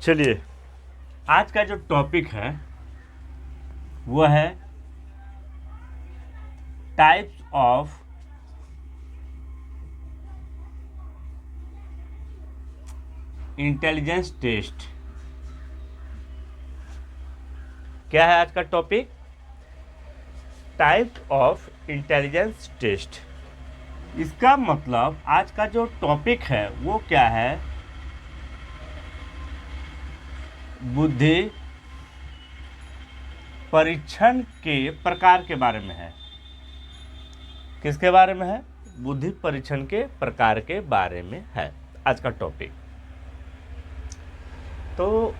चलिए, आज का जो टॉपिक है वो है टाइप्स ऑफ इंटेलिजेंस टेस्ट। क्या है आज का topic? Types of intelligence test. इसका मतलब आज का जो टॉपिक है वो क्या है? बुद्धि परीक्षण के प्रकार के बारे में है। किसके बारे में है? बुद्धि परीक्षण के प्रकार के बारे में है आज का टॉपिक। तो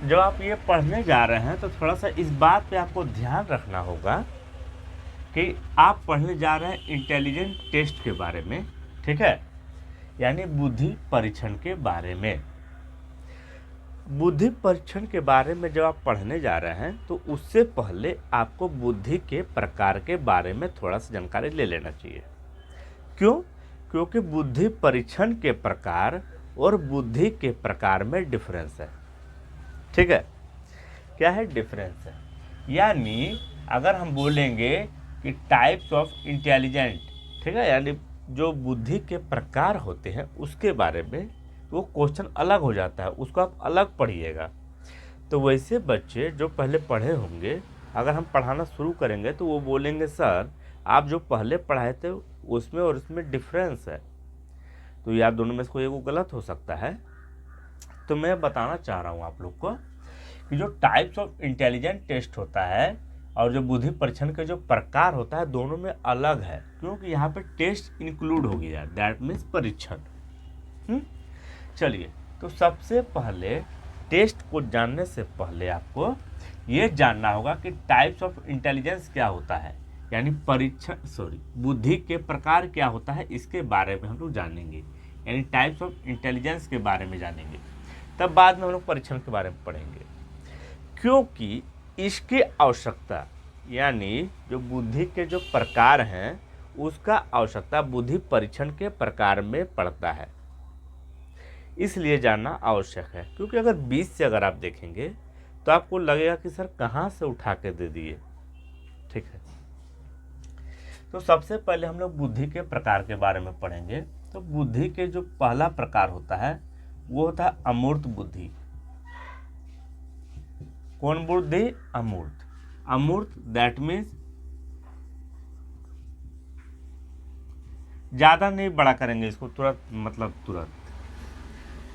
जब आप ये पढ़ने जा रहे हैं तो थोड़ा सा इस बात पे आपको ध्यान रखना होगा कि आप पढ़ने जा रहे हैं इंटेलिजेंट टेस्ट के बारे में, ठीक है, यानी बुद्धि परीक्षण के बारे में। बुद्धि परीक्षण के बारे में जब आप पढ़ने जा रहे हैं तो उससे पहले आपको बुद्धि के प्रकार के बारे में थोड़ा सा जानकारी ले लेना चाहिए। क्यों? क्योंकि बुद्धि परीक्षण के प्रकार और बुद्धि के प्रकार में डिफरेंस है। ठीक है, क्या है डिफरेंस है? यानी अगर हम बोलेंगे कि टाइप्स ऑफ इंटेलिजेंट, ठीक है, यानी जो बुद्धि के प्रकार होते हैं उसके बारे में, वो क्वेश्चन अलग हो जाता है, उसको आप अलग पढ़िएगा। तो वैसे बच्चे जो पहले पढ़े होंगे, अगर हम पढ़ाना शुरू करेंगे तो वो बोलेंगे सर आप जो पहले पढ़ाए थे उसमें और इसमें डिफरेंस है। तो यार दोनों में से कोई एगो गलत हो सकता है। तो मैं बताना चाह रहा हूँ आप लोग को कि जो टाइप्स ऑफ इंटेलिजेंट टेस्ट होता है और जो बुद्धि परीक्षण के जो प्रकार होता है दोनों में अलग है, क्योंकि यहाँ पे टेस्ट इंक्लूड हो गया, दैट मीन्स परीक्षण। चलिए, तो सबसे पहले टेस्ट को जानने से पहले आपको ये जानना होगा कि टाइप्स ऑफ इंटेलिजेंस क्या होता है, यानी बुद्धि के प्रकार क्या होता है, इसके बारे में हम लोग जानेंगे, यानी टाइप्स ऑफ इंटेलिजेंस के बारे में जानेंगे। तब बाद में हम लोग परीक्षण के बारे में पढ़ेंगे, क्योंकि इसकी आवश्यकता, यानी जो बुद्धि के जो प्रकार हैं उसका आवश्यकता बुद्धि परीक्षण के प्रकार में पड़ता है, इसलिए जानना आवश्यक है। क्योंकि अगर 20 से अगर आप देखेंगे तो आपको लगेगा कि सर कहाँ से उठा के दे दिए। ठीक है, तो सबसे पहले हम लोग बुद्धि के प्रकार के बारे में पढ़ेंगे। तो बुद्धि के जो पहला प्रकार होता है वो होता है अमूर्त बुद्धि। कौन बुद्धि? अमूर्त। अमूर्त दैट मीन्स, ज़्यादा नहीं बड़ा करेंगे इसको, तुरंत मतलब तुरंत,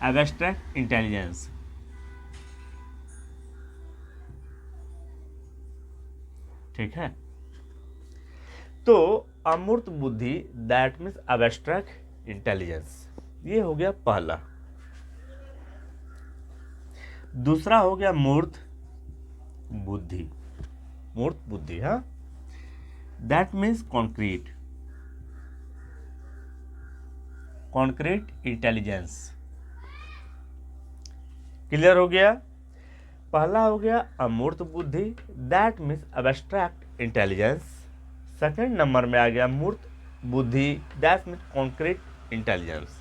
एब्स्ट्रैक्ट इंटेलिजेंस। ठीक है, तो अमूर्त बुद्धि दैट मीन्स एब्स्ट्रैक्ट इंटेलिजेंस, ये हो गया पहला। दूसरा हो गया मूर्त बुद्धि। मूर्त बुद्धि, हाँ, that means concrete, concrete intelligence. Clear हो गया? पहला हो गया अमूर्त बुद्धि, that means abstract intelligence. Second number में आ गया मूर्त बुद्धि, that means concrete intelligence.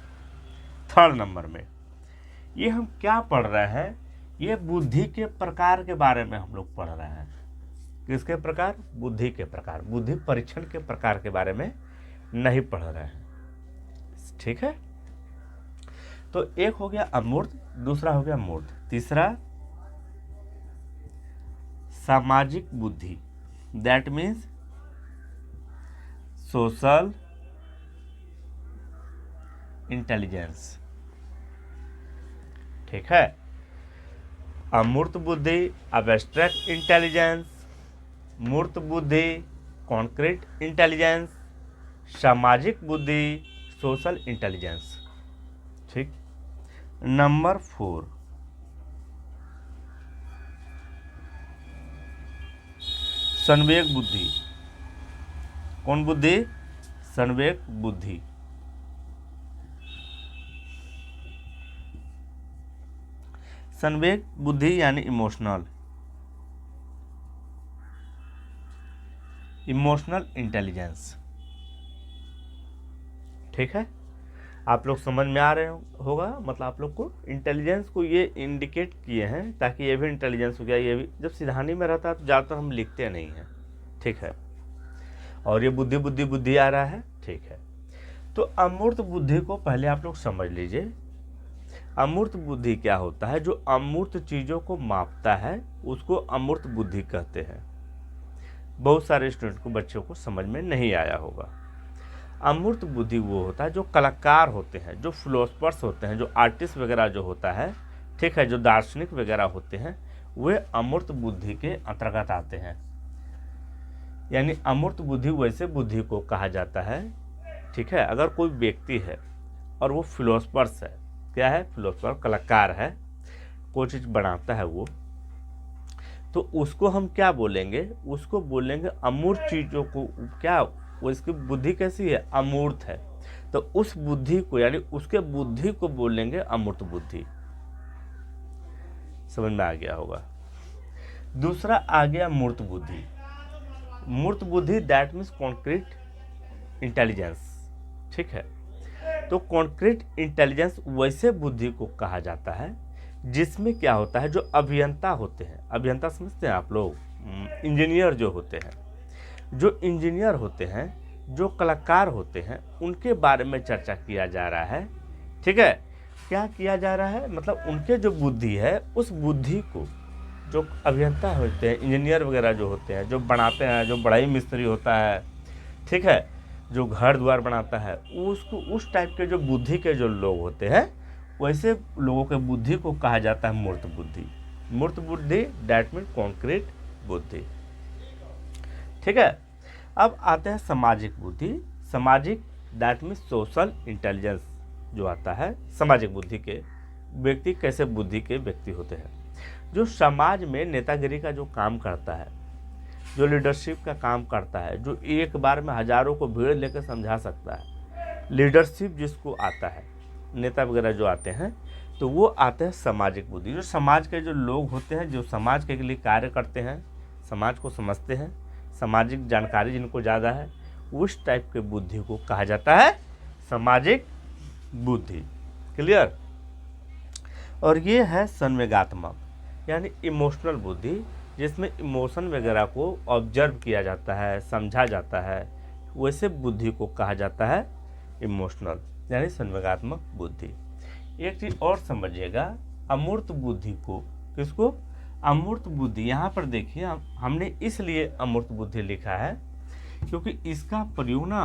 Third number में ये हम क्या पढ़ रहे हैं? ये बुद्धि के प्रकार के बारे में हम लोग पढ़ रहे हैं। किसके प्रकार? बुद्धि के प्रकार। बुद्धि परीक्षण के प्रकार के बारे में नहीं पढ़ रहे हैं। ठीक है, तो एक हो गया अमूर्त, दूसरा हो गया मूर्त, तीसरा सामाजिक बुद्धि, दैट मीन्स सोशल इंटेलिजेंस। ठीक है, अमूर्त बुद्धि एब्स्ट्रैक्ट इंटेलिजेंस, मूर्त बुद्धि कॉन्क्रीट इंटेलिजेंस, सामाजिक बुद्धि सोशल इंटेलिजेंस। ठीक, नंबर 4 संवेग बुद्धि। कौन बुद्धि? संवेग बुद्धि। संवेग बुद्धि यानी इमोशनल इंटेलिजेंस। ठीक है, आप लोग समझ में आ रहे होगा, मतलब आप लोग को इंटेलिजेंस को ये इंडिकेट किए हैं ताकि ये भी इंटेलिजेंस हो गया। ये भी जब सिरहानी में रहता है तो ज़्यादातर हम लिखते नहीं हैं, ठीक है। और ये बुद्धि बुद्धि बुद्धि आ रहा है, ठीक है। तो अमूर्त बुद्धि को पहले आप लोग समझ लीजिए। अमूर्त बुद्धि क्या होता है? जो अमूर्त चीज़ों को मापता है उसको अमूर्त बुद्धि कहते हैं। बहुत सारे स्टूडेंट को, बच्चों को समझ में नहीं आया होगा। अमूर्त बुद्धि वो होता है जो कलाकार होते हैं, जो फिलोसफर्स होते हैं, जो आर्टिस्ट वगैरह जो होता है, ठीक है, जो दार्शनिक वगैरह होते हैं, वे अमूर्त बुद्धि के अंतर्गत आते हैं। यानी अमूर्त बुद्धि वैसे बुद्धि को कहा जाता है, ठीक है। अगर कोई व्यक्ति है और वो फिलोसफर्स है, क्या है? फिलोसफर, कलाकार है, कोई चीज़ बनाता है वो, तो उसको हम क्या बोलेंगे? उसको बोलेंगे अमूर्त चीज़ों को। क्या वो, इसकी बुद्धि कैसी है? अमूर्त है। तो उस बुद्धि को, यानी उसके बुद्धि को बोलेंगे अमूर्त बुद्धि। समझ में आ गया होगा। दूसरा आ गया मूर्त बुद्धि। मूर्त बुद्धि दैट मीन्स कॉन्क्रीट इंटेलिजेंस, ठीक है। तो कॉन्क्रीट इंटेलिजेंस वैसे बुद्धि को कहा जाता है जिसमें क्या होता है? जो अभियंता होते हैं, अभियंता समझते हैं आप लोग, इंजीनियर जो होते हैं, जो इंजीनियर होते हैं, जो कलाकार होते हैं, उनके बारे में चर्चा किया जा रहा है, ठीक है। क्या किया जा रहा है? मतलब उनके जो बुद्धि है, उस बुद्धि को, जो अभियंता होते हैं, इंजीनियर वगैरह जो होते हैं, जो बनाते हैं, जो बढ़ई मिस्त्री होता है, ठीक है, जो घर द्वार बनाता है, उसको, उस टाइप के जो बुद्धि के जो लोग होते हैं, वैसे लोगों के बुद्धि को कहा जाता है मूर्त बुद्धि। मूर्त बुद्धि दैट मीन कॉन्क्रीट बुद्धि, ठीक है। अब आते हैं सामाजिक बुद्धि। सामाजिक दैट मीन सोशल इंटेलिजेंस जो आता है। सामाजिक बुद्धि के व्यक्ति कैसे बुद्धि के व्यक्ति होते हैं? जो समाज में नेतागिरी का जो काम करता है, जो लीडरशिप का काम करता है, जो एक बार में हजारों को भीड़ लेकर समझा सकता है, लीडरशिप जिसको आता है, नेता वगैरह जो आते हैं, तो वो आते हैं सामाजिक बुद्धि। जो समाज के जो लोग होते हैं, जो समाज के लिए कार्य करते हैं, समाज को समझते हैं, सामाजिक जानकारी जिनको ज़्यादा है, उस टाइप के बुद्धि को कहा जाता है सामाजिक बुद्धि। क्लियर? और ये है संवेगात्मक, यानी इमोशनल बुद्धि, जिसमें इमोशन वगैरह को ऑब्जर्व किया जाता है, समझा जाता है, वैसे बुद्धि को कहा जाता है इमोशनल, यानी संवेगात्मक बुद्धि। एक चीज़ और समझिएगा, अमूर्त बुद्धि को, किसको? अमूर्त बुद्धि। यहाँ पर देखिए, हमने इसलिए अमूर्त बुद्धि लिखा है क्योंकि इसका प्रयोग ना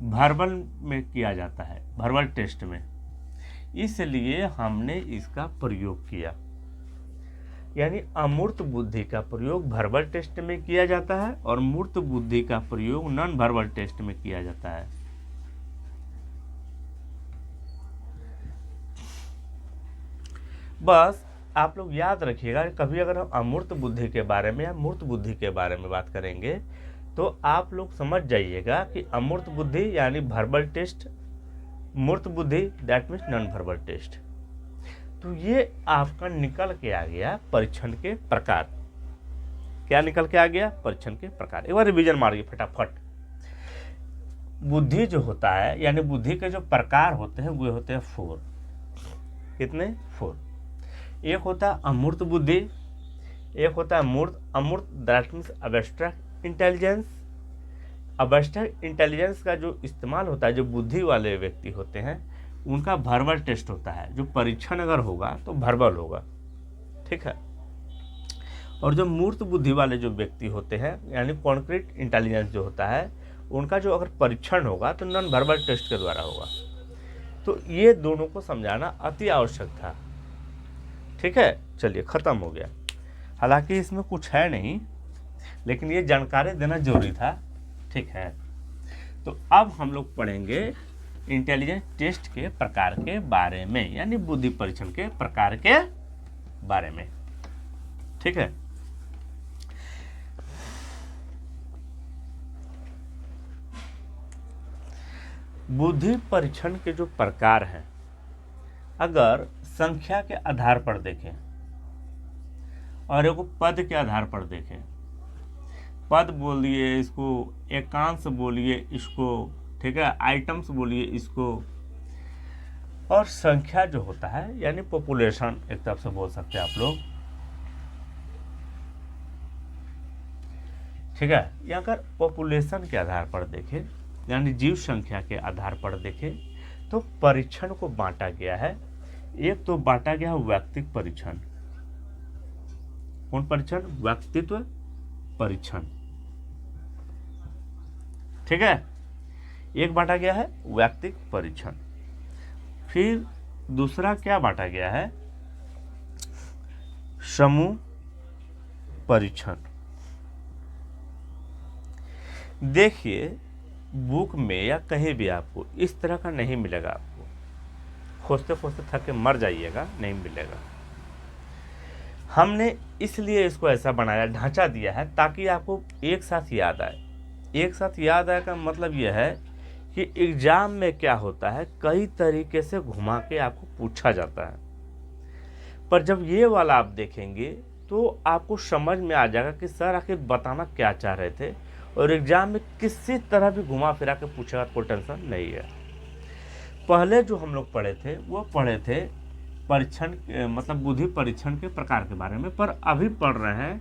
वर्बल में किया जाता है, वर्बल टेस्ट में, इसलिए हमने इसका प्रयोग किया। यानी अमूर्त बुद्धि का प्रयोग वर्बल टेस्ट में किया जाता है और मूर्त बुद्धि का प्रयोग नॉन वर्बल टेस्ट में किया जाता है। बस आप लोग याद रखिएगा, कभी अगर हम अमूर्त बुद्धि के बारे में या मूर्त बुद्धि के बारे में बात करेंगे तो आप लोग समझ जाइएगा कि अमूर्त बुद्धि यानी वर्बल टेस्ट, मूर्त बुद्धि that means non verbal test. तो ये आपका निकल के आ गया परीक्षण के प्रकार। क्या निकल के आ गया? परीक्षण के प्रकार। एक बार रिवीजन मारिए फटाफट। बुद्धि जो होता है, यानी बुद्धि के जो प्रकार होते हैं वो होते हैं 4। कितने? 4। एक होता है अमूर्त बुद्धि, एक होता है मूर्त। अमूर्त that means abstract intelligence. Abstract intelligence का जो इस्तेमाल होता है, जो बुद्धि वाले व्यक्ति होते हैं, उनका वर्बल टेस्ट होता है। जो परीक्षण अगर होगा तो वर्बल होगा, ठीक है। और जो मूर्त बुद्धि वाले जो व्यक्ति होते हैं, यानी कॉन्क्रीट इंटेलिजेंस जो होता है, उनका जो अगर परीक्षण होगा तो नॉन वर्बल टेस्ट के द्वारा होगा। तो ये दोनों को समझाना अति आवश्यक था, ठीक है। चलिए, ख़त्म हो गया। हालांकि इसमें कुछ है नहीं, लेकिन ये जानकारी देना जरूरी था, ठीक है। तो अब हम लोग पढ़ेंगे इंटेलिजेंस टेस्ट के प्रकार के बारे में, यानी बुद्धि परीक्षण के प्रकार के बारे में, ठीक है। बुद्धि परीक्षण के जो प्रकार हैं, अगर संख्या के आधार पर देखें और एक पद के आधार पर देखें, पद बोलिए इसको, एकांश बोलिए इसको, ठीक है, आइटम्स बोलिए इसको, और संख्या जो होता है यानी पॉपुलेशन एक तरफ से बोल सकते हैं आप लोग, ठीक है। या अगर पॉपुलेशन के आधार पर देखें यानी जीव संख्या के आधार पर देखें तो परीक्षण को बांटा गया है। एक तो बांटा गया है व्यक्तित्व परीक्षण। कौन परीक्षण? व्यक्तित्व परीक्षण, ठीक है, एक बांटा गया है व्यक्तित्व परीक्षण। फिर दूसरा क्या बांटा गया है? समूह परीक्षण। देखिए बुक में या कहीं भी आपको इस तरह का नहीं मिलेगा, आपको खोजते खोजते थक के मर जाइएगा, नहीं मिलेगा। हमने इसलिए इसको ऐसा बनाया, ढांचा दिया है ताकि आपको एक साथ याद आए। एक साथ याद आए का मतलब यह है कि एग्जाम में क्या होता है, कई तरीके से घुमा के आपको पूछा जाता है, पर जब ये वाला आप देखेंगे तो आपको समझ में आ जाएगा कि सर आखिर बताना क्या चाह रहे थे, और एग्जाम में किसी तरह भी घुमा फिरा के पूछेगा, कोई टेंशन नहीं है। पहले जो हम लोग पढ़े थे वो पढ़े थे परीक्षण मतलब बुद्धि परीक्षण के प्रकार के बारे में, पर अभी पढ़ रहे हैं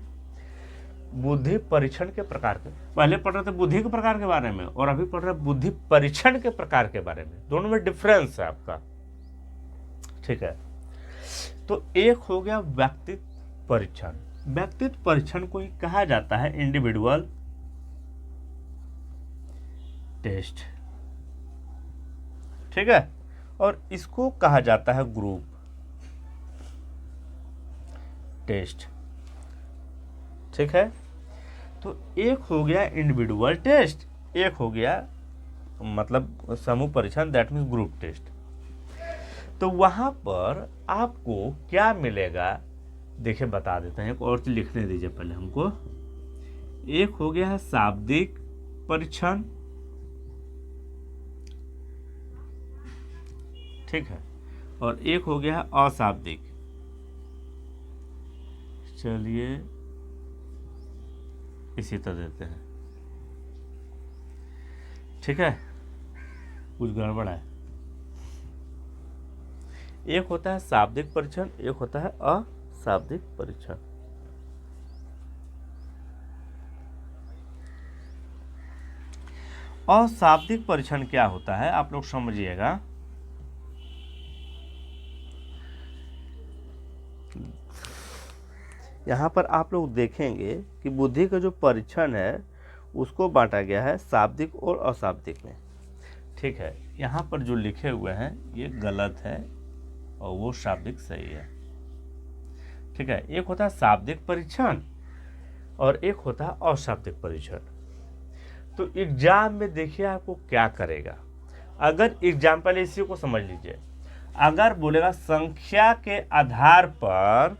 बुद्धि परीक्षण के प्रकार के। पहले पढ़ रहे थे बुद्धि के प्रकार के बारे में और अभी पढ़ रहे हैं बुद्धि परीक्षण के प्रकार के बारे में। दोनों में डिफरेंस है आपका, ठीक है। तो एक हो गया व्यक्तित्व परीक्षण। व्यक्तित्व परीक्षण को ही कहा जाता है इंडिविजुअल टेस्ट, ठीक है, और इसको कहा जाता है ग्रुप टेस्ट, ठीक है। तो एक हो गया इंडिविजुअल टेस्ट, एक हो गया मतलब समूह परीक्षण, दैट मीन्स ग्रुप टेस्ट। तो वहां पर आपको क्या मिलेगा देखिए बता देते हैं, एक और चीज लिखने दीजिए पहले हमको। एक हो गया है शाब्दिक परीक्षण, ठीक है, और एक हो गया है अशाब्दिक। चलिए इसी तरह देते हैं, ठीक है, कुछ गड़बड़ है। एक होता है शाब्दिक परीक्षण, एक होता है अशाब्दिक परीक्षण। अशाब्दिक परीक्षण क्या होता है आप लोग समझिएगा। यहाँ पर आप लोग देखेंगे कि बुद्धि का जो परीक्षण है उसको बांटा गया है शाब्दिक और अशाब्दिक में, ठीक है। यहाँ पर जो लिखे हुए हैं ये गलत है और वो शाब्दिक सही है, ठीक है। एक होता है शाब्दिक परीक्षण और एक होता है अशाब्दिक परीक्षण। तो एग्जाम में देखिए आपको क्या करेगा। अगर एग्जाम्पल इसी को समझ लीजिए, अगर बोलेगा संख्या के आधार पर,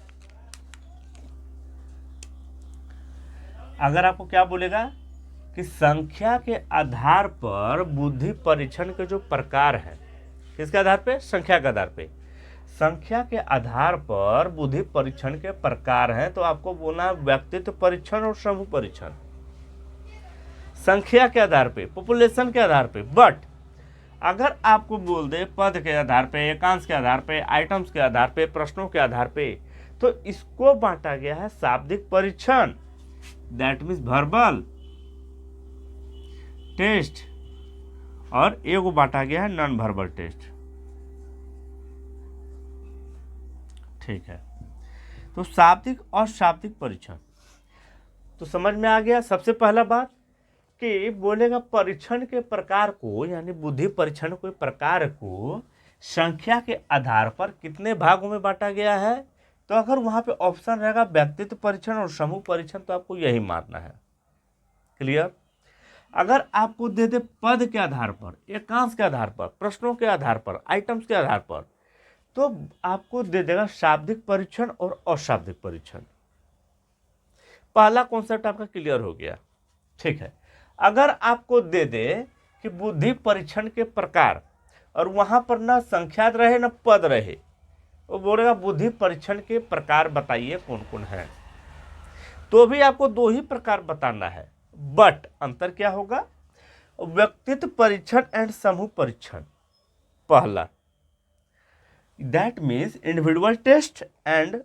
अगर आपको क्या बोलेगा कि संख्या के आधार पर बुद्धि परीक्षण के जो प्रकार है, किसके आधार पे? संख्या के आधार पे। संख्या के आधार पर बुद्धि परीक्षण के प्रकार हैं, तो आपको बोलना है व्यक्तित्व परीक्षण और समूह परीक्षण। संख्या के आधार पे, पॉपुलेशन के आधार पे। बट अगर आपको बोल दे पद के आधार पे, एकांश के आधार पे, आइटम्स के आधार पे, प्रश्नों के आधार पे, तो इसको बांटा गया है शाब्दिक परीक्षण, दैट मीन्स वर्बल टेस्ट, और एगो बांटा गया है नॉन वर्बल टेस्ट, ठीक है। तो शाब्दिक और शाब्दिक परीक्षण तो समझ में आ गया। सबसे पहला बात कि बोलेगा परीक्षण के प्रकार को यानी बुद्धि परीक्षण के प्रकार को संख्या के आधार पर कितने भागों में बांटा गया है, तो अगर वहां पे ऑप्शन रहेगा व्यक्तित्व परीक्षण और समूह परीक्षण तो आपको यही मानना है। क्लियर? अगर आपको दे दे पद के आधार पर, एकांश के आधार पर, प्रश्नों के आधार पर, आइटम्स के आधार पर, तो आपको दे देगा शाब्दिक परीक्षण और अशाब्दिक परीक्षण। पहला कॉन्सेप्ट आपका क्लियर हो गया, ठीक है। अगर आपको दे दे कि बुद्धि परीक्षण के प्रकार और वहां पर ना संख्या रहे ना पद रहे, वो बोलेगा बुद्धि परीक्षण के प्रकार बताइए कौन कौन है, तो भी आपको दो ही प्रकार बताना है। बट अंतर क्या होगा? व्यक्तित्व परीक्षण एंड समूह परीक्षण, पहला that means individual test and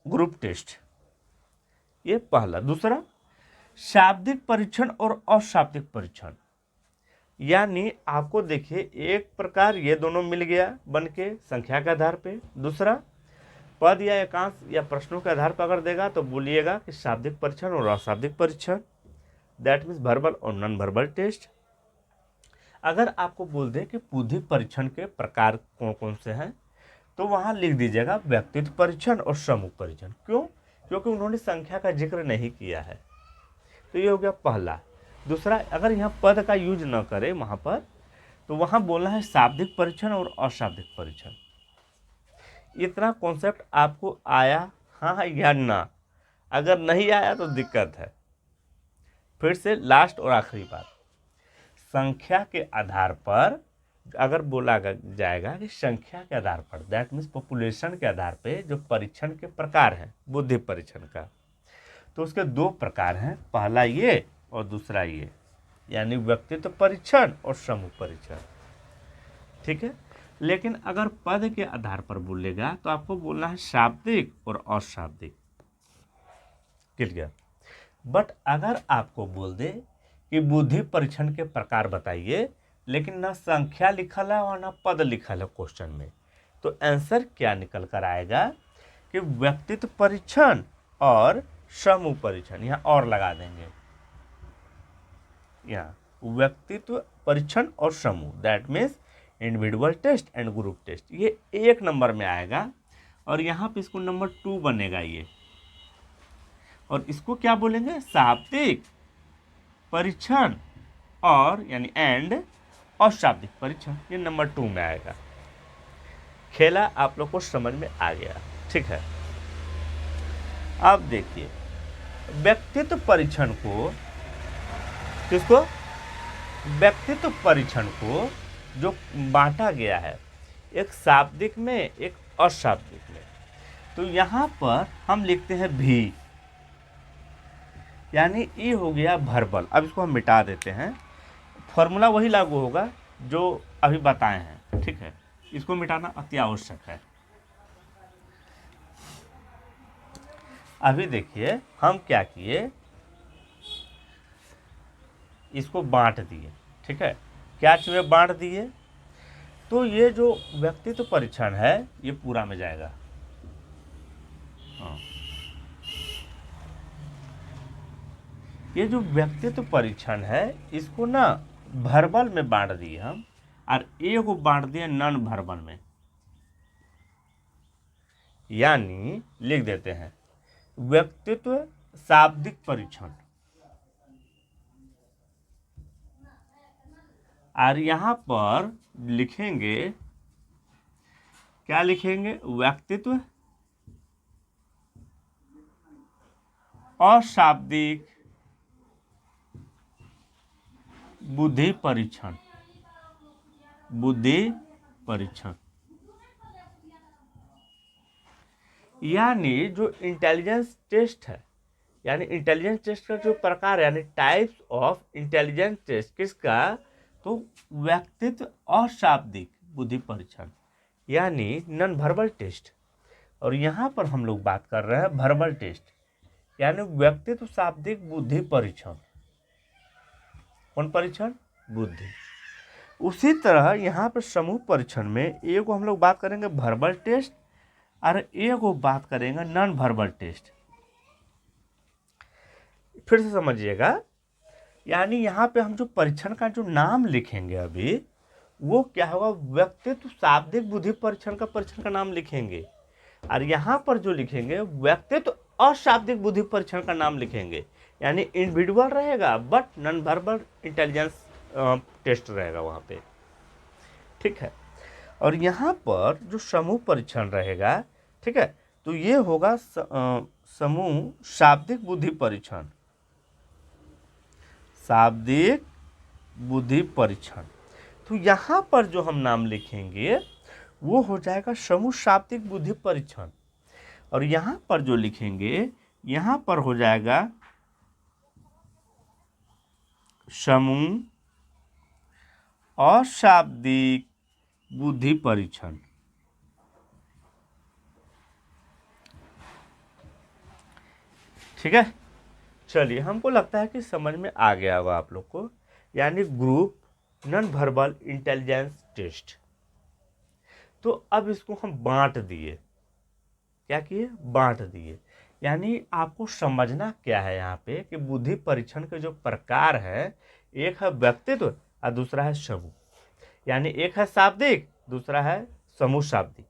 group test, ये पहला। दूसरा शाब्दिक परीक्षण और अशाब्दिक परीक्षण, यानी आपको देखिए एक प्रकार ये दोनों मिल गया बन के संख्या के आधार पे, दूसरा पद या एकांश या प्रश्नों के आधार पर अगर देगा तो बोलिएगा कि शाब्दिक परीक्षण और अशाब्दिक परीक्षण, दैट मीन्स वर्बल और नॉन वर्बल टेस्ट। अगर आपको बोल दे कि बुद्धि परीक्षण के प्रकार कौन कौन से हैं तो वहाँ लिख दीजिएगा व्यक्तित्व परीक्षण और समूह परीक्षण। क्यों? क्योंकि उन्होंने संख्या का जिक्र नहीं किया है, तो ये हो गया पहला। दूसरा, अगर यहाँ पद का यूज न करे वहाँ पर तो वहाँ बोलना है शाब्दिक परीक्षण और अशाब्दिक परीक्षण। इतना कॉन्सेप्ट आपको आया हाँ या ना? अगर नहीं आया तो दिक्कत है। फिर से लास्ट और आखिरी बात, संख्या के आधार पर अगर बोला जाएगा कि संख्या के आधार पर, दैट मीन्स पॉपुलेशन के आधार पे जो परीक्षण के प्रकार हैं बुद्धि परीक्षण का, तो उसके दो प्रकार हैं, पहला ये और दूसरा ये, यानी व्यक्तित्व परीक्षण और समूह परीक्षण। ठीक है, लेकिन अगर पद के आधार पर बोलेगा तो आपको बोलना है शाब्दिक और अशाब्दिक, क्लियर। बट अगर आपको बोल दे कि बुद्धि परीक्षण के प्रकार बताइए, लेकिन ना संख्या लिखल है और ना पद लिखल है क्वेश्चन में, तो आंसर क्या निकल कर आएगा कि व्यक्तित्व परीक्षण और समूह परीक्षण। यहाँ और लगा देंगे, यहाँ व्यक्तित्व परीक्षण और समूह, that means individual test and group test, ये 1 नंबर में आएगा और यहाँ पे इसको नंबर 2 बनेगा ये, और इसको क्या बोलेंगे शाब्दिक परीक्षण और यानी एंड अशाब्दिक परीक्षण, ये नंबर 2 में आएगा। खेला आप लोग को समझ में आ गया, ठीक है। अब देखिए व्यक्तित्व परीक्षण को, किसको? व्यक्तित्व परीक्षण को जो बांटा गया है एक शाब्दिक में एक अशाब्दिक में, तो यहाँ पर हम लिखते हैं भी, यानी ई हो गया वर्बल। अब इसको हम मिटा देते हैं, फॉर्मूला वही लागू होगा जो अभी बताए हैं, ठीक है। इसको मिटाना अति आवश्यक है। अभी देखिए हम क्या किए, इसको बांट दिए, ठीक है। क्या चीज़ें बांट दिए? तो ये जो व्यक्तित्व परीक्षण है ये पूरा में जाएगा, हाँ। ये जो व्यक्तित्व परीक्षण है इसको ना वर्बल में बांट दिए हम, और ए को बांट दिए नॉन वर्बल में, यानी लिख देते हैं व्यक्तित्व शाब्दिक परीक्षण, और यहाँ पर लिखेंगे, क्या लिखेंगे? व्यक्तित्व अशाब्दिक बुद्धि परीक्षण, बुद्धि परीक्षण, यानी जो इंटेलिजेंस टेस्ट है, यानी इंटेलिजेंस टेस्ट का जो प्रकार है, यानी टाइप्स ऑफ इंटेलिजेंस टेस्ट किसका? तो व्यक्तित्व अशाब्दिक बुद्धि परीक्षण, यानी नॉन वर्बल टेस्ट। और यहाँ पर हम लोग बात कर रहे हैं वर्बल टेस्ट, यानी व्यक्तित्व शाब्दिक बुद्धि परीक्षण। कौन परीक्षण? बुद्धि। उसी तरह यहाँ पर समूह परीक्षण में एक को हम लोग बात करेंगे वर्बल टेस्ट और एक को बात करेंगे नॉन वर्बल टेस्ट। फिर से समझिएगा, यानी यहाँ पे हम जो परीक्षण का जो नाम लिखेंगे अभी वो क्या होगा? व्यक्तित्व शाब्दिक बुद्धि परीक्षण का परीक्षण का नाम लिखेंगे, और यहाँ पर जो लिखेंगे व्यक्तित्व अशाब्दिक बुद्धि परीक्षण का नाम लिखेंगे, यानी इंडिविजुअल रहेगा but non verbal intelligence test रहेगा वहाँ पे, ठीक है। और यहाँ पर जो समूह परीक्षण रहेगा, ठीक है, तो ये होगा समूह शाब्दिक बुद्धि परीक्षण, शाब्दिक बुद्धि परीक्षण। तो यहाँ पर जो हम नाम लिखेंगे वो हो जाएगा समूह शाब्दिक बुद्धि परीक्षण, और यहाँ पर जो लिखेंगे यहाँ पर हो जाएगा समूह अशाब्दिक बुद्धि परीक्षण। ठीक है, चलिए, हमको लगता है कि समझ में आ गया होगा आप लोग को, यानी group non verbal intelligence test. तो अब इसको हम बांट दिए, क्या किए, बांट दिए। यानी आपको समझना क्या है यहाँ पे कि बुद्धि परीक्षण के जो प्रकार है, एक है व्यक्तित्व और दूसरा है समूह। यानी एक है शाब्दिक, दूसरा है समूह शाब्दिक।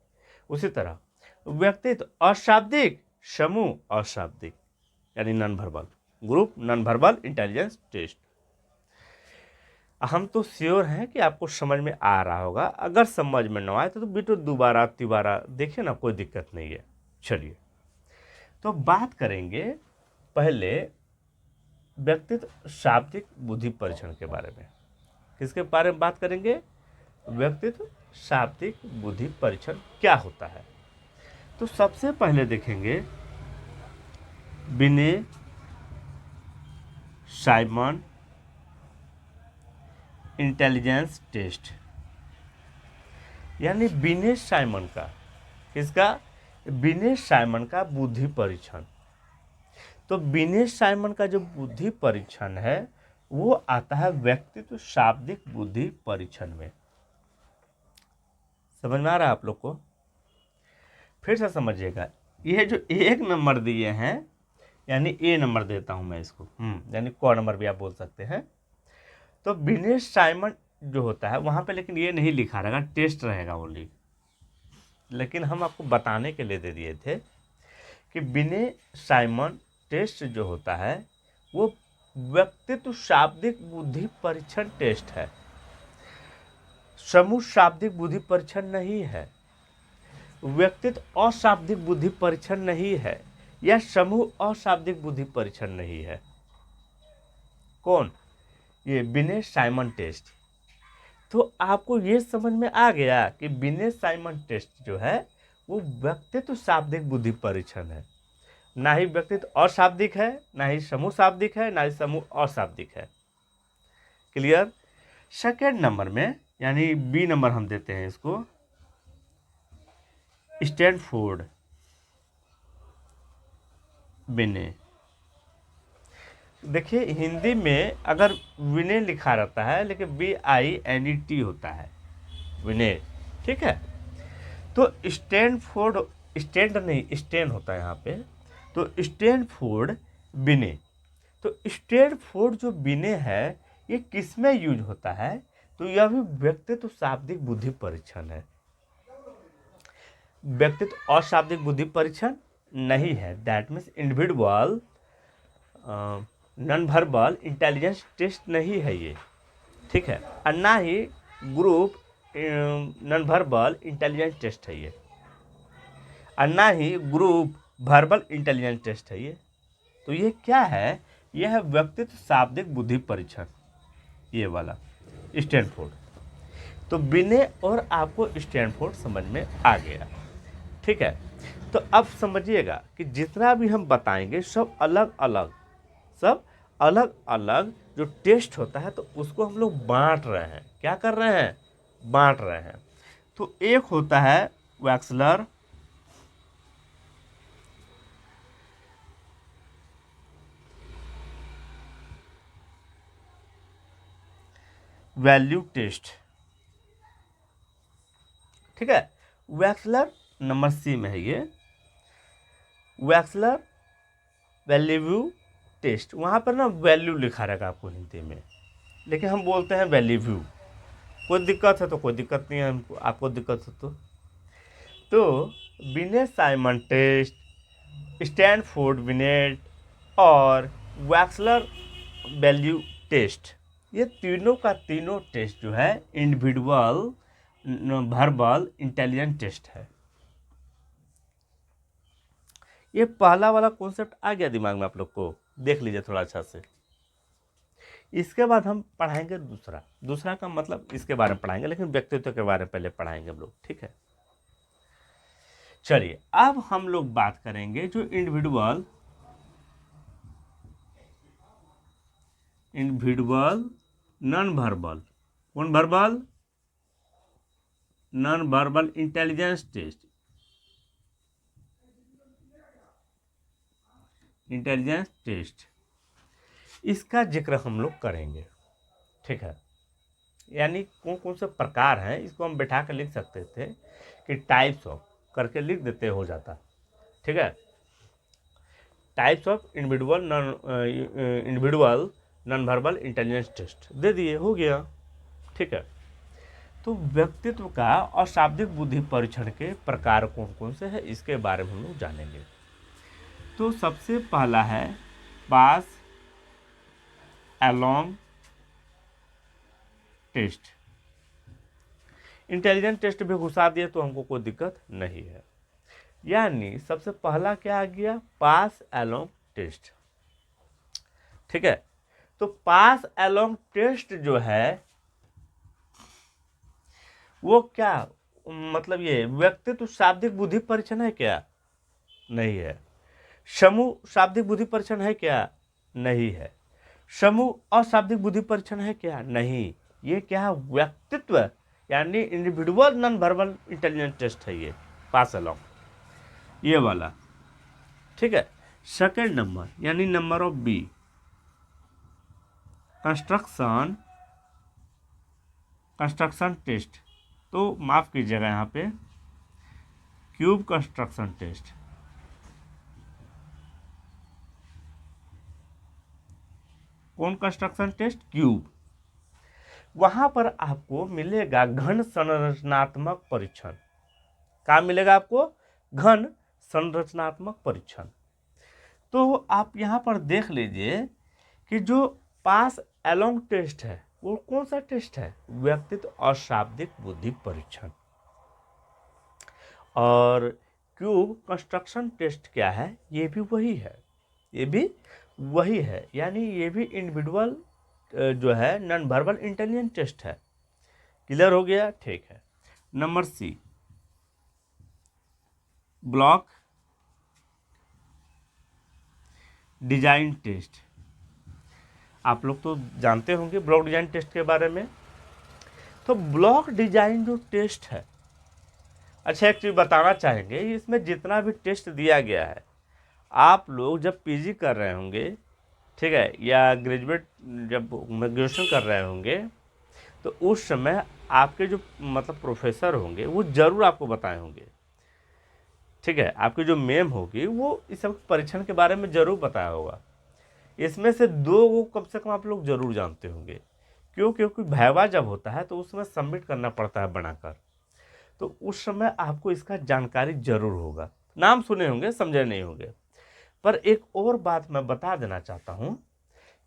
उसी तरह व्यक्तित्व अशाब्दिक, समूह अशाब्दिक, यानी non verbal, group non verbal intelligence test. हम तो श्योर हैं कि आपको समझ में आ रहा होगा। अगर समझ में न आए तो बेटो दोबारा तिबारा देखिए ना, कोई दिक्कत नहीं है। चलिए, तो बात करेंगे पहले व्यक्तित्व शाब्दिक बुद्धि परीक्षण के बारे में। किसके बारे में बात करेंगे? व्यक्तित्व शाब्दिक बुद्धि परीक्षण क्या होता है। तो सबसे पहले देखेंगे बिने साइमन इंटेलिजेंस टेस्ट, यानी बिने साइमन का, किसका? बिने साइमन का बुद्धि परीक्षण। तो बिने साइमन का जो बुद्धि परीक्षण है वो आता है व्यक्तित्व शाब्दिक बुद्धि परीक्षण में। समझ में आ रहा है आप लोग को? फिर से समझिएगा, ये जो एक नंबर दिए हैं, यानी ए नंबर देता हूं मैं इसको, यानी क नंबर भी आप बोल सकते हैं। तो बिने साइमन जो होता है वहां पे, लेकिन ये नहीं लिखा रहेगा, टेस्ट रहेगा ओनली, लेकिन हम आपको बताने के लिए दे दिए थे कि बिने साइमन टेस्ट जो होता है वो व्यक्तित्व शाब्दिक बुद्धि परीक्षण टेस्ट है, समूह शाब्दिक बुद्धि परीक्षण नहीं है, व्यक्तित्व अशाब्दिक बुद्धि परीक्षण नहीं है, या समूह अशाब्दिक बुद्धि परीक्षण नहीं है। कौन? ये बिने साइमन टेस्ट। तो आपको ये समझ में आ गया कि बिने साइमन टेस्ट जो है वो व्यक्तित्व शाब्दिक बुद्धि परीक्षण है, ना ही व्यक्तित्व अशाब्दिक है, ना ही समूह शाब्दिक है, ना ही समूह अशाब्दिक है। क्लियर? सेकेंड नंबर में, यानी बी नंबर हम देते हैं इसको, स्टैनफोर्ड बिने। देखिए, हिंदी में अगर विनय लिखा रहता है, लेकिन BINET होता है, विनय। ठीक है, तो स्टैनफोर्ड, स्टैंड नहीं स्टैन होता है यहाँ पे, तो स्टैनफोर्ड बिने। तो स्टैनफोर्ड जो बिने है ये किस में यूज होता है? तो यह भी व्यक्तित्व शाब्दिक बुद्धि परीक्षण है, व्यक्तित्व अशाब्दिक बुद्धि परीक्षण नहीं है। That means individual non verbal intelligence test नहीं है ये। ठीक है, और ना ही group non verbal intelligence test है ये, और ना ही ग्रुप वर्बल इंटेलिजेंस टेस्ट है ये। तो ये क्या है? यह है व्यक्तित्व शाब्दिक बुद्धि परीक्षण, ये वाला स्टैनफोर्ड। तो बिने और आपको स्टैनफोर्ड समझ में आ गया। ठीक है, तो अब समझिएगा कि जितना भी हम बताएंगे सब अलग अलग, सब अलग अलग जो टेस्ट होता है, तो उसको हम लोग बांट रहे हैं। क्या कर रहे हैं? बांट रहे हैं। तो एक होता है वैक्सलर वैल्यू टेस्ट। ठीक है, वैक्सलर नंबर सी में है ये, वैक्सलर वैल्यू टेस्ट। वहाँ पर ना वैल्यू लिखा रहेगा आपको हिंदी में, लेकिन हम बोलते हैं वैल्यू। कोई दिक्कत है तो कोई दिक्कत नहीं है, हमको आपको दिक्कत है तो बिने साइमन टेस्ट, स्टैनफोर्ड बिनेट और वैक्सलर वैल्यू टेस्ट, ये तीनों का तीनों टेस्ट जो है इंडिविजुअल वर्बल इंटेलिजेंस टेस्ट है। ये पहला वाला कॉन्सेप्ट आ गया दिमाग में आप लोग को? देख लीजिए थोड़ा अच्छा से। इसके बाद हम पढ़ाएंगे दूसरा, दूसरा का मतलब इसके बारे में पढ़ाएंगे, लेकिन व्यक्तित्व के बारे में पहले पढ़ाएंगे हम लोग। ठीक है, चलिए अब हम लोग बात करेंगे जो इंडिविजुअल नॉन वर्बल, कौन verbal, non verbal intelligence test, intelligence test, इसका जिक्र हम लोग करेंगे। ठीक है, यानी कौन कौन से प्रकार हैं, इसको हम बैठा कर लिख सकते थे कि टाइप्स ऑफ करके लिख देते हो जाता। ठीक है, types of individual non verbal intelligence test दे दिए, हो गया। ठीक है, तो व्यक्तित्व का और शाब्दिक बुद्धि परीक्षण के प्रकार कौन कौन से हैं, इसके बारे में हम लोग जानेंगे। तो सबसे पहला है pass along test. Intelligence test भी घुसा दिए तो हमको कोई दिक्कत नहीं है। यानी सबसे पहला क्या आ गया, पास अलोंग टेस्ट। ठीक है, तो पास अलोंग टेस्ट जो है वो क्या, मतलब ये व्यक्तित्व शाब्दिक बुद्धि परीक्षण है क्या, नहीं है। समूह शाब्दिक बुद्धि परीक्षण है क्या, नहीं है। समूह अशाब्दिक बुद्धि परीक्षण है क्या, नहीं। ये क्या है, व्यक्तित्व यानी individual non verbal intelligence test है ये पास अलोंग, ये वाला। ठीक है, सेकेंड नंबर यानी number of B, construction test. तो माफ कीजिएगा यहाँ पे क्यूब कंस्ट्रक्शन टेस्ट। कौन कंस्ट्रक्शन टेस्ट, क्यूब। वहां पर आपको मिलेगा घन संरचनात्मक परीक्षण। क्या मिलेगा आपको, घन संरचनात्मक परीक्षण। तो आप यहां पर देख लीजिए कि जो पास अलोंग टेस्ट है वो कौन सा टेस्ट है, व्यक्तित्व और शाब्दिक बुद्धि परीक्षण। और क्यूब कंस्ट्रक्शन टेस्ट क्या है, ये भी वही है, ये भी वही है। यानी ये भी इंडिविजुअल जो है नॉन वर्बल इंटेलिजेंस टेस्ट है। क्लियर हो गया, ठीक है। Number C, block design test. आप लोग तो जानते होंगे ब्लॉक डिजाइन टेस्ट के बारे में। तो ब्लॉक डिजाइन जो टेस्ट है, अच्छा एक चीज़ बताना चाहेंगे, इसमें जितना भी टेस्ट दिया गया है, आप लोग जब पीजी कर रहे होंगे, ठीक है, या ग्रेजुएट जब ग्रेजुएशन कर रहे होंगे, तो उस समय आपके जो मतलब प्रोफेसर होंगे वो ज़रूर आपको बताए होंगे। ठीक है, आपकी जो मैम होगी वो इस सब परीक्षण के बारे में ज़रूर बताया होगा। इसमें से दो को कम से कम आप लोग ज़रूर जानते होंगे। क्यों, क्योंकि वाइवा जब होता है तो उसमें सबमिट करना पड़ता है बनाकर, तो उस समय आपको इसका जानकारी जरूर होगा। नाम सुने होंगे, समझे नहीं होंगे। पर एक और बात मैं बता देना चाहता हूँ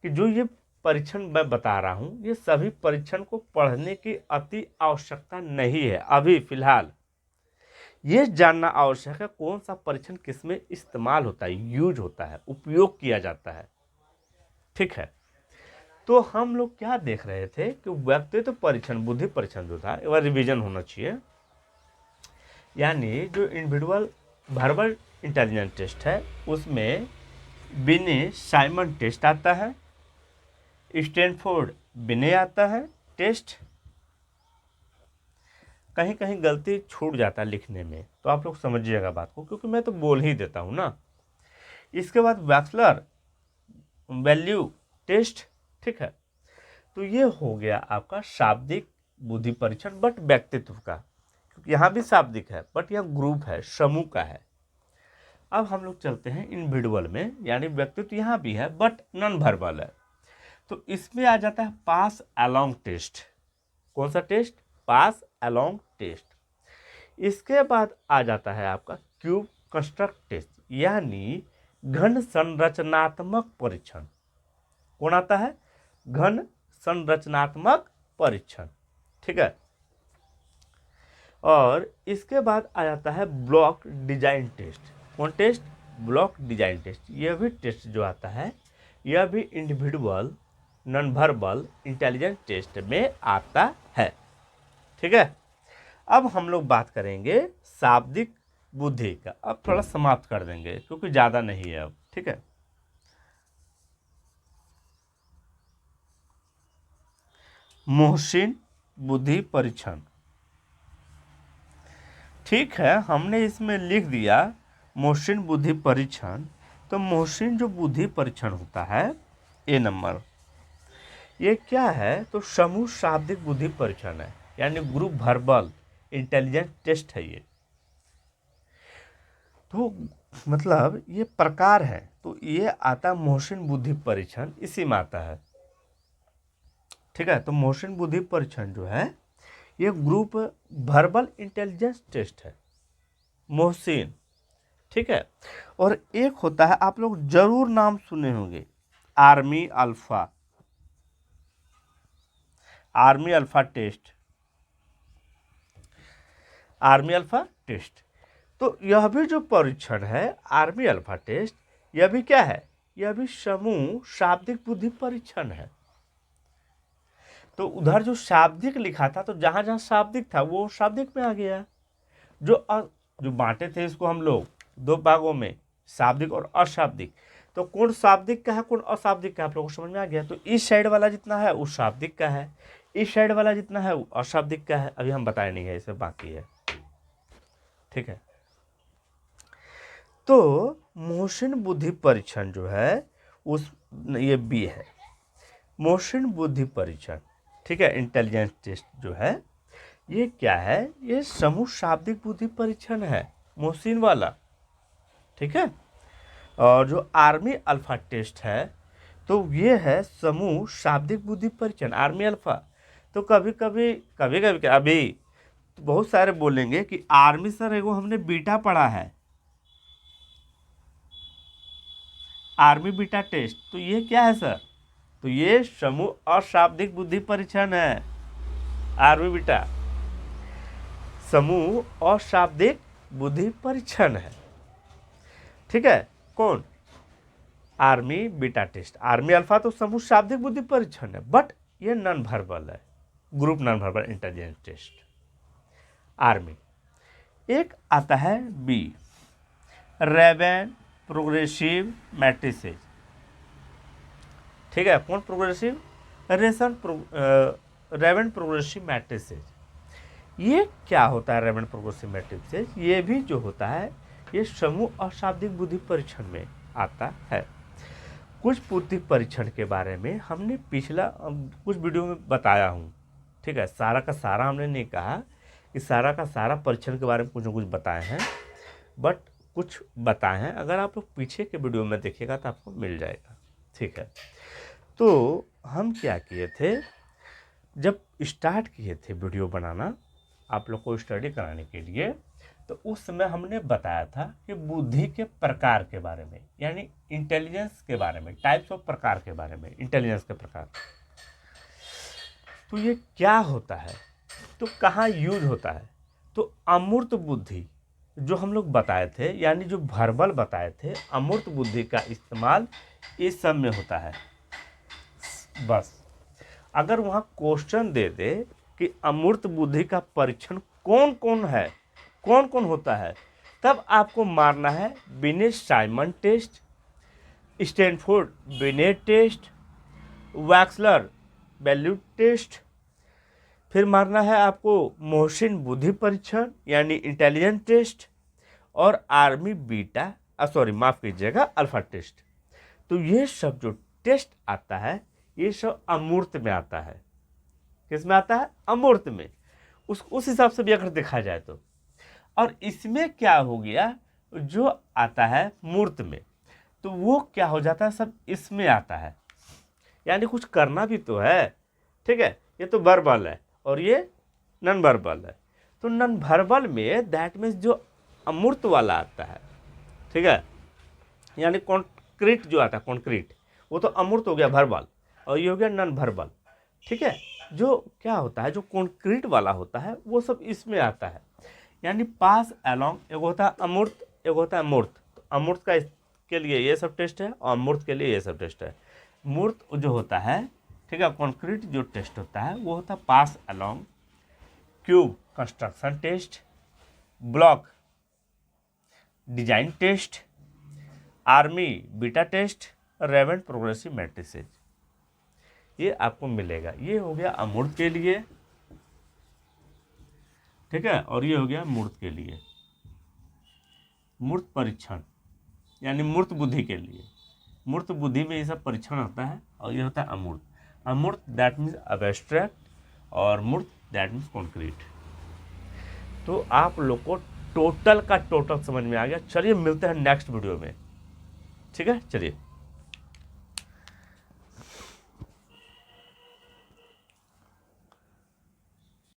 कि जो ये परीक्षण मैं बता रहा हूँ, ये सभी परीक्षण को पढ़ने की अति आवश्यकता नहीं है। अभी फिलहाल ये जानना आवश्यक है कौन सा परीक्षण किसमें इस्तेमाल होता है, यूज होता है, उपयोग किया जाता है। ठीक है, तो हम लोग क्या देख रहे थे कि व्यक्तित्व परीक्षण, बुद्धि परीक्षण जो था, एक बार रिविजन होना चाहिए। यानी जो इंडिविजुअल वर्बल इंटेलिजेंस टेस्ट है उसमें बिने साइमन टेस्ट आता है, स्टैनफोर्ड बिने आता है टेस्ट। कहीं कहीं गलती छूट जाता है लिखने में, तो आप लोग समझिएगा बात को, क्योंकि मैं तो बोल ही देता हूँ ना। इसके बाद वैक्सलर वैल्यू टेस्ट। ठीक है, तो ये हो गया आपका शाब्दिक बुद्धि परीक्षण, बट व्यक्तित्व का, क्योंकि यहाँ भी शाब्दिक है बट यह ग्रुप है, समूह का है। अब हम लोग चलते हैं इंडिविजुअल में, यानी व्यक्तित्व यहाँ भी है बट नॉन वर्बल है। तो इसमें आ जाता है पास अलोंग टेस्ट। कौन सा टेस्ट, पास अलोंग टेस्ट। इसके बाद आ जाता है आपका क्यूब कंस्ट्रक्ट टेस्ट, यानी घन संरचनात्मक परीक्षण। कौन आता है, घन संरचनात्मक परीक्षण। ठीक है, और इसके बाद आ जाता है ब्लॉक डिजाइन टेस्ट। कौन टेस्ट, ब्लॉक डिजाइन टेस्ट। यह भी टेस्ट जो आता है, यह भी individual non verbal intelligence test में आता है। ठीक है, अब हम लोग बात करेंगे शाब्दिक बुद्धि का। अब थोड़ा समाप्त कर देंगे क्योंकि ज़्यादा नहीं है अब। ठीक है, मोहसिन बुद्धि परीक्षण। ठीक है, हमने इसमें लिख दिया मोहसिन बुद्धि परीक्षण। तो मोहसिन जो बुद्धि परीक्षण होता है, ए नंबर, ये क्या है? तो समूह शाब्दिक बुद्धि परीक्षण है, यानी ग्रुप वर्बल इंटेलिजेंस टेस्ट है ये। तो मतलब ये प्रकार है, तो ये आता मोहसिन बुद्धि परीक्षण, इसी में आता है। ठीक है, तो मोहसिन बुद्धि परीक्षण जो है ये ग्रुप वर्बल इंटेलिजेंस टेस्ट है, मोहसिन। ठीक है, और एक होता है, आप लोग जरूर नाम सुने होंगे, army alpha, army alpha test, army alpha test. तो यह भी जो परीक्षण है आर्मी अल्फा टेस्ट, यह भी क्या है? यह भी समूह शाब्दिक बुद्धि परीक्षण है। तो उधर जो शाब्दिक लिखा था, तो जहां जहां शाब्दिक था वो शाब्दिक में आ गया। जो बांटे थे इसको हम लोग दो भागों में, शाब्दिक और अशाब्दिक, तो कौन शाब्दिक का है कौन अशाब्दिक का है, आप लोगों को समझ में आ गया। तो इस साइड वाला जितना है वो शाब्दिक का है, इस साइड वाला जितना है वो अशाब्दिक का है। अभी हम बताए नहीं है, इसे बाकी है। ठीक है, तो मोहसिन बुद्धि परीक्षण जो है उस, ये बी है मोहसिन बुद्धि परीक्षण। ठीक है, इंटेलिजेंस टेस्ट जो है ये क्या है? ये समूह शाब्दिक बुद्धि परीक्षण है, मोहसिन वाला। ठीक है, और जो आर्मी अल्फा टेस्ट है तो ये है समूह शाब्दिक बुद्धि परीक्षण, आर्मी अल्फा। तो कभी कभी अभी तो बहुत सारे बोलेंगे कि आर्मी सर एगो हमने बीटा पढ़ा है, आर्मी बीटा टेस्ट। तो ये क्या है सर? तो ये समूह अशाब्दिक बुद्धि परीक्षण है, आर्मी बीटा समूह अशाब्दिक बुद्धि परीक्षण है। ठीक है, कौन? Army beta test. Army alpha तो समूह शाब्दिक बुद्धि परीक्षण है, बट ये नॉन वर्बल है, group non verbal intelligence test, army. एक आता है बी, रेवेन प्रोग्रेसिव मैट्रिसेज। ठीक है, कौन प्रोग्रेसिव? रेवेन progressive matrices. ये क्या होता है रेवेन प्रोग्रेसिव मैट्रिसेज? ये भी जो होता है ये समूह अशाब्दिक बुद्धि परीक्षण में आता है। कुछ बुद्धि परीक्षण के बारे में हमने पिछला कुछ वीडियो में बताया हूँ। ठीक है, सारा का सारा हमने नहीं कहा कि सारा का सारा परीक्षण के बारे में कुछ न कुछ बताए हैं, बट कुछ बताए हैं। अगर आप लोग पीछे के वीडियो में देखिएगा तो आपको मिल जाएगा। ठीक है, तो हम क्या किए थे, जब स्टार्ट किए थे वीडियो बनाना आप लोग को स्टडी कराने के लिए, तो उस समय हमने बताया था कि बुद्धि के प्रकार के बारे में, यानी इंटेलिजेंस के बारे में, टाइप्स ऑफ प्रकार के बारे में, इंटेलिजेंस के प्रकार। तो ये क्या होता है, तो कहाँ यूज होता है? तो अमूर्त बुद्धि जो हम लोग बताए थे, यानी जो वर्बल बताए थे, अमूर्त बुद्धि का इस्तेमाल इस सब में होता है। बस अगर वहाँ क्वेश्चन दे दे कि अमूर्त बुद्धि का परीक्षण कौन कौन है, कौन कौन होता है, तब आपको मारना है Binet Simon test, Stanford Binet test, Wechsler Bellevue test, फिर मारना है आपको मोहसिन बुद्धि परीक्षण यानी इंटेलिजेंस टेस्ट, और आर्मी बीटा माफ कीजिएगा अल्फा टेस्ट। तो ये सब जो टेस्ट आता है ये सब अमूर्त में आता है। किस में आता है? अमूर्त में। उस हिसाब से भी अगर देखा जाए तो, और इसमें क्या हो गया, जो आता है मूर्त में, तो वो क्या हो जाता है, सब इसमें आता है, यानी कुछ करना भी तो है। ठीक है, ये तो वर्बल है और ये नॉन वर्बल है। तो नॉन वर्बल में दैट मीन्स जो अमूर्त वाला आता है, ठीक है, यानी कॉन्क्रीट जो आता है, कॉन्क्रीट वो तो अमूर्त हो गया वर्बल, और ये हो गया नॉन वर्बल। ठीक है, जो क्या होता है, जो कॉन्क्रीट वाला होता है वो सब इसमें आता है, यानी पास अलोंग। एक होता है अमूर्त, एक होता है मूर्त। तो अमूर्त का के लिए ये सब टेस्ट है और मूर्त के लिए ये सब टेस्ट है। मूर्त जो होता है, ठीक है, कॉन्क्रीट जो टेस्ट होता है वो होता है pass along, cube construction test, block design test, army beta test, Raven progressive matrices, ये आपको मिलेगा। ये हो गया अमूर्त के लिए, ठीक है। और ये हो गया मूर्त के लिए, मूर्त परीक्षण यानी मूर्त बुद्धि के लिए। मूर्त बुद्धि में ये सब परीक्षण होता है। और ये होता है अमूर्त। अमूर्त दैट मीन्स अबस्ट्रैक्ट, और मूर्त दैट मीन्स कॉन्क्रीट। तो आप लोग को टोटल का टोटल समझ में आ गया। चलिए मिलते हैं नेक्स्ट वीडियो में, ठीक है, चलिए।